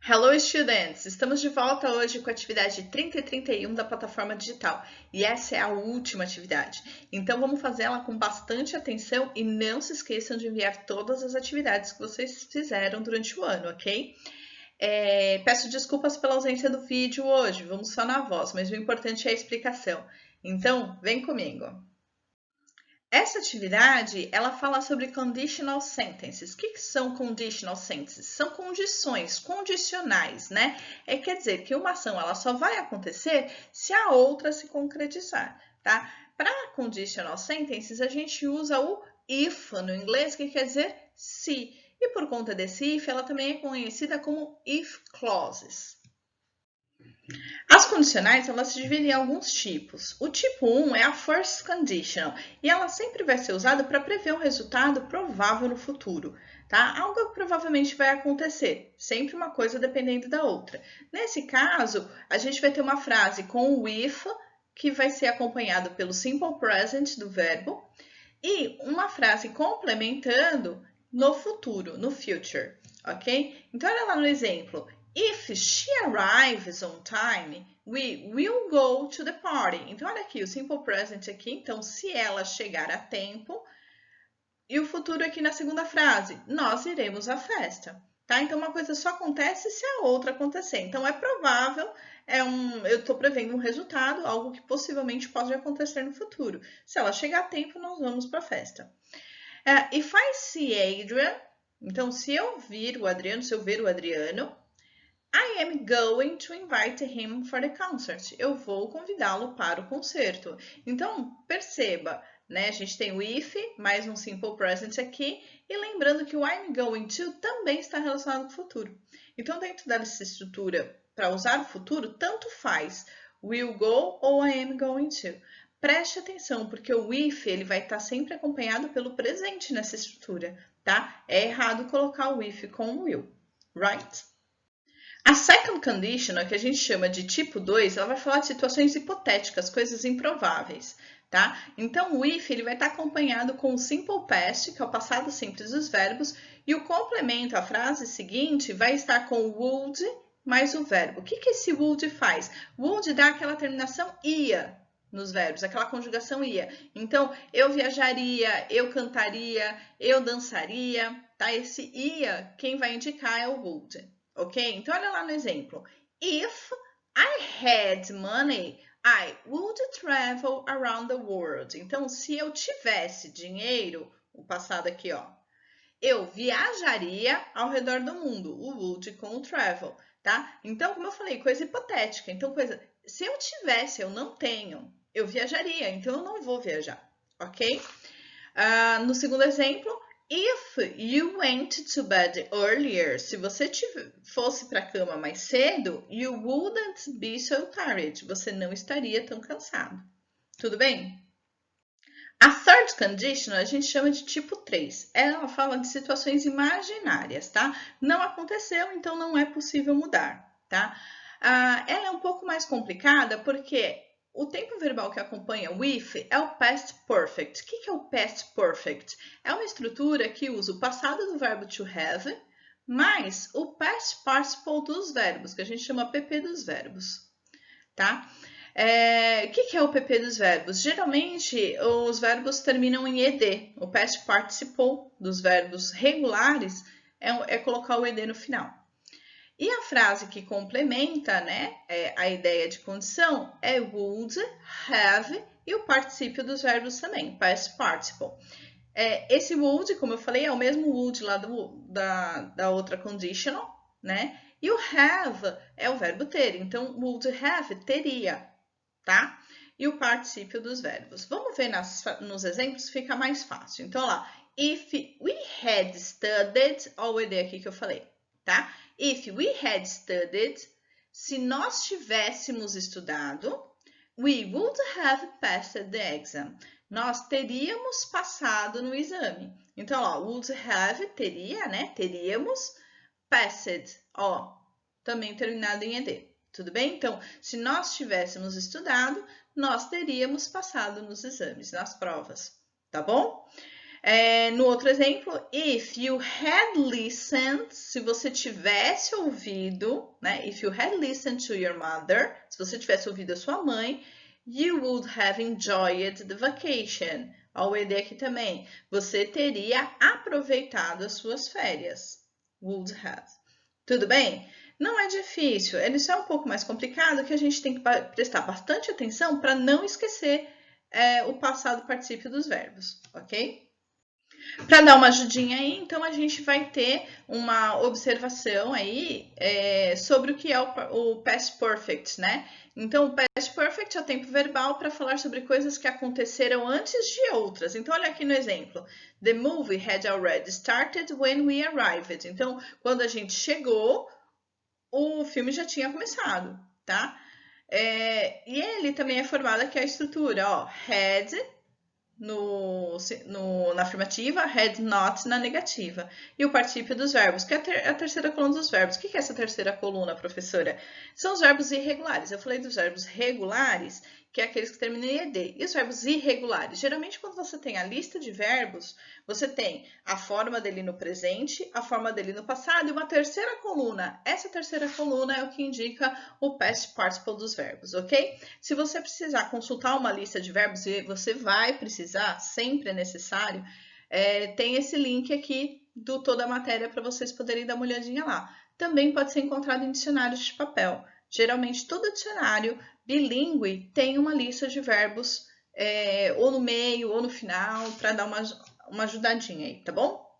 Hello, students! Estamos de volta hoje com a atividade 30 e 31 da plataforma digital. E essa é a última atividade. Então, vamos fazer ela com bastante atenção e não se esqueçam de enviar todas as atividades que vocês fizeram durante o ano, ok? Peço desculpas pela ausência do vídeo hoje, vamos só na voz, mas o importante é a explicação. Então, vem comigo. Essa atividade, ela fala sobre conditional sentences. O que são conditional sentences? São condições, condicionais, né? Quer dizer que uma ação ela só vai acontecer se a outra se concretizar, tá? Para conditional sentences, a gente usa o if no inglês, que quer dizer se. E por conta desse if, ela também é conhecida como if clauses. As condicionais, elas se dividem em alguns tipos. O tipo 1 é a first conditional, e ela sempre vai ser usada para prever um resultado provável no futuro, tá? Algo que provavelmente vai acontecer, sempre uma coisa dependendo da outra. Nesse caso, a gente vai ter uma frase com o if, que vai ser acompanhado pelo simple present do verbo, e uma frase complementando no futuro, no future, ok? Então, olha lá no exemplo. If she arrives on time, we will go to the party. Então, olha aqui, o simple present aqui. Então, se ela chegar a tempo. E o futuro aqui na segunda frase. Nós iremos à festa. Tá? Então, uma coisa só acontece se a outra acontecer. Então, é provável, eu estou prevendo um resultado, algo que possivelmente pode acontecer no futuro. Se ela chegar a tempo, nós vamos para a festa. If I see Adrian, então, se eu ver o Adriano, I am going to invite him for the concert. Eu vou convidá-lo para o concerto. Então, perceba, né? A gente tem o if, mais um simple present aqui. E lembrando que o I'm going to também está relacionado com o futuro. Então, dentro dessa estrutura, para usar o futuro, tanto faz will go ou I am going to. Preste atenção, porque o if ele vai estar sempre acompanhado pelo presente nessa estrutura, tá? É errado colocar o if com o will, right? A second conditional, que a gente chama de tipo 2, ela vai falar de situações hipotéticas, coisas improváveis, tá? Então, o if ele vai estar acompanhado com o simple past, que é o passado simples dos verbos, e o complemento, a frase seguinte, vai estar com o would mais o verbo. O que esse would faz? Would dá aquela terminação ia nos verbos, aquela conjugação ia. Então, eu viajaria, eu cantaria, eu dançaria, tá? Esse ia, quem vai indicar é o would. Ok? Então, olha lá no exemplo. If I had money, I would travel around the world. Então, se eu tivesse dinheiro, o passado aqui, ó, eu viajaria ao redor do mundo. O would com o travel, tá? Então, como eu falei, coisa hipotética. Então, se eu tivesse, eu não tenho, eu viajaria. Então, eu não vou viajar, ok? No segundo exemplo, if you went to bed earlier, se você fosse para a cama mais cedo, you wouldn't be so tired. Você não estaria tão cansado. Tudo bem? A third conditional a gente chama de tipo 3. Ela fala de situações imaginárias, tá? Não aconteceu, então não é possível mudar, tá? Ela é um pouco mais complicada porque o tempo verbal que acompanha o if é o past perfect. O que é o past perfect? É uma estrutura que usa o passado do verbo to have mais o past participle dos verbos, que a gente chama PP dos verbos, tá? O que é o PP dos verbos? Geralmente, os verbos terminam em ed. O past participle dos verbos regulares é colocar o ed no final. E a frase que complementa, né, a ideia de condição é would, have e o particípio dos verbos também, past participle. Esse would, como eu falei, é o mesmo would lá da outra conditional, né? E o have é o verbo ter. Então, would have, teria, tá? E o particípio dos verbos. Vamos ver nos exemplos, fica mais fácil. Então, lá, if we had studied, olha o ed aqui que eu falei, tá? If we had studied, se nós tivéssemos estudado, we would have passed the exam. Nós teríamos passado no exame. Então, ó, would have, teria, né? Teríamos, passed, ó, também terminado em ed. Tudo bem? Então, se nós tivéssemos estudado, nós teríamos passado nos exames, nas provas, tá bom? No outro exemplo, if you had listened, se você tivesse ouvido, né? If you had listened to your mother, se você tivesse ouvido a sua mãe, you would have enjoyed the vacation. Olha o ED aqui também. Você teria aproveitado as suas férias. Would have. Tudo bem? Não é difícil. Ele só é um pouco mais complicado, que a gente tem que prestar bastante atenção para não esquecer o passado particípio dos verbos, ok? Para dar uma ajudinha aí, então a gente vai ter uma observação aí sobre o que é o Past Perfect, né? Então, o Past Perfect é o tempo verbal para falar sobre coisas que aconteceram antes de outras. Então, olha aqui no exemplo. The movie had already started when we arrived. Então, quando a gente chegou, o filme já tinha começado, tá? E ele também é formado aqui a estrutura, ó, had na afirmativa, had not na negativa. E o particípio dos verbos, que é a terceira coluna dos verbos. O que é essa terceira coluna, professora? São os verbos irregulares. Eu falei dos verbos regulares, que é aqueles que terminam em ED. E os verbos irregulares? Geralmente, quando você tem a lista de verbos, você tem a forma dele no presente, a forma dele no passado e uma terceira coluna. Essa terceira coluna é o que indica o past participle dos verbos, ok? Se você precisar consultar uma lista de verbos, e você vai precisar, sempre é necessário, tem esse link aqui do toda a matéria para vocês poderem dar uma olhadinha lá. Também pode ser encontrado em dicionários de papel. Geralmente, todo dicionário bilíngue tem uma lista de verbos ou no meio ou no final para dar uma ajudadinha aí, tá bom?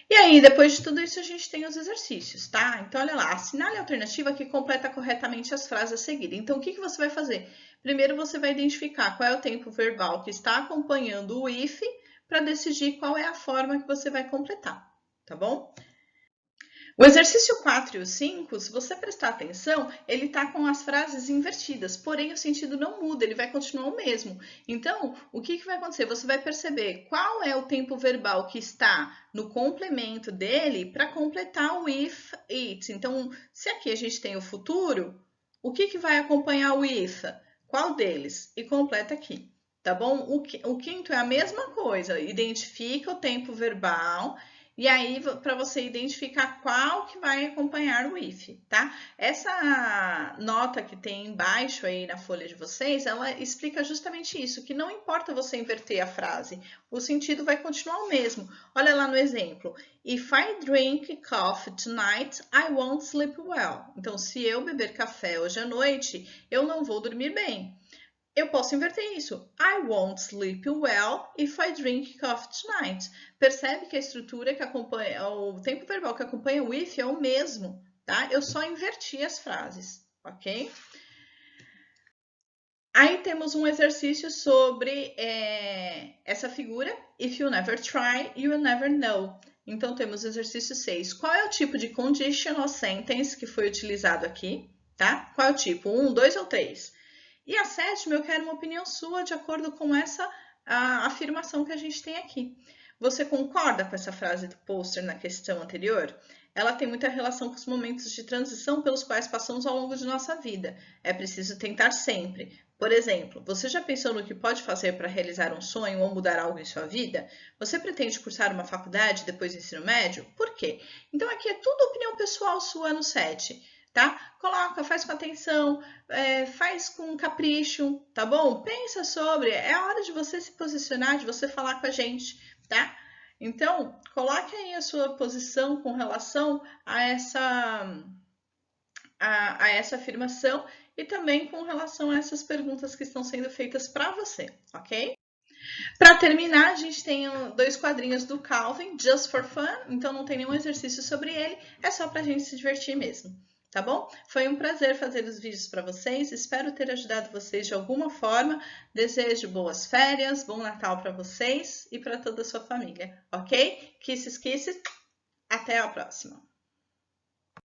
E aí, depois de tudo isso, a gente tem os exercícios, tá? Então, olha lá, assinale a alternativa que completa corretamente as frases a seguir. Então, o que você vai fazer? Primeiro, você vai identificar qual é o tempo verbal que está acompanhando o if para decidir qual é a forma que você vai completar, tá bom? O exercício 4 e o 5, se você prestar atenção, ele está com as frases invertidas, porém o sentido não muda, ele vai continuar o mesmo. Então, o que vai acontecer? Você vai perceber qual é o tempo verbal que está no complemento dele para completar o if, it. Então, se aqui a gente tem o futuro, o que vai acompanhar o if? Qual deles? E completa aqui, tá bom? O quinto é a mesma coisa, identifica o tempo verbal. E aí, para você identificar qual que vai acompanhar o if, tá? Essa nota que tem embaixo aí na folha de vocês, ela explica justamente isso, que não importa você inverter a frase, o sentido vai continuar o mesmo. Olha lá no exemplo. If I drink coffee tonight, I won't sleep well. Então, se eu beber café hoje à noite, eu não vou dormir bem. Eu posso inverter isso. I won't sleep well if I drink coffee tonight. Percebe que a estrutura que acompanha, o tempo verbal que acompanha o if é o mesmo, tá? Eu só inverti as frases, ok? Aí temos um exercício sobre essa figura. If you never try, you will never know. Então, temos o exercício 6. Qual é o tipo de conditional sentence que foi utilizado aqui, tá? Qual é o tipo? 1, 2 ou 3? E a sétima, eu quero uma opinião sua de acordo com essa afirmação que a gente tem aqui. Você concorda com essa frase do pôster na questão anterior? Ela tem muita relação com os momentos de transição pelos quais passamos ao longo de nossa vida. É preciso tentar sempre. Por exemplo, você já pensou no que pode fazer para realizar um sonho ou mudar algo em sua vida? Você pretende cursar uma faculdade depois do ensino médio? Por quê? Então, aqui é tudo opinião pessoal sua no 7. Tá? Coloca, faz com atenção, faz com capricho, tá bom? Pensa sobre, é a hora de você se posicionar, de você falar com a gente, tá? Então, coloque aí a sua posição com relação a essa afirmação e também com relação a essas perguntas que estão sendo feitas para você, ok? Para terminar, a gente tem 2 quadrinhos do Calvin, Just for Fun, então não tem nenhum exercício sobre ele, é só para a gente se divertir mesmo. Tá bom? Foi um prazer fazer os vídeos para vocês, espero ter ajudado vocês de alguma forma. Desejo boas férias, bom Natal para vocês e para toda a sua família, ok? Kisses, kisses, até a próxima!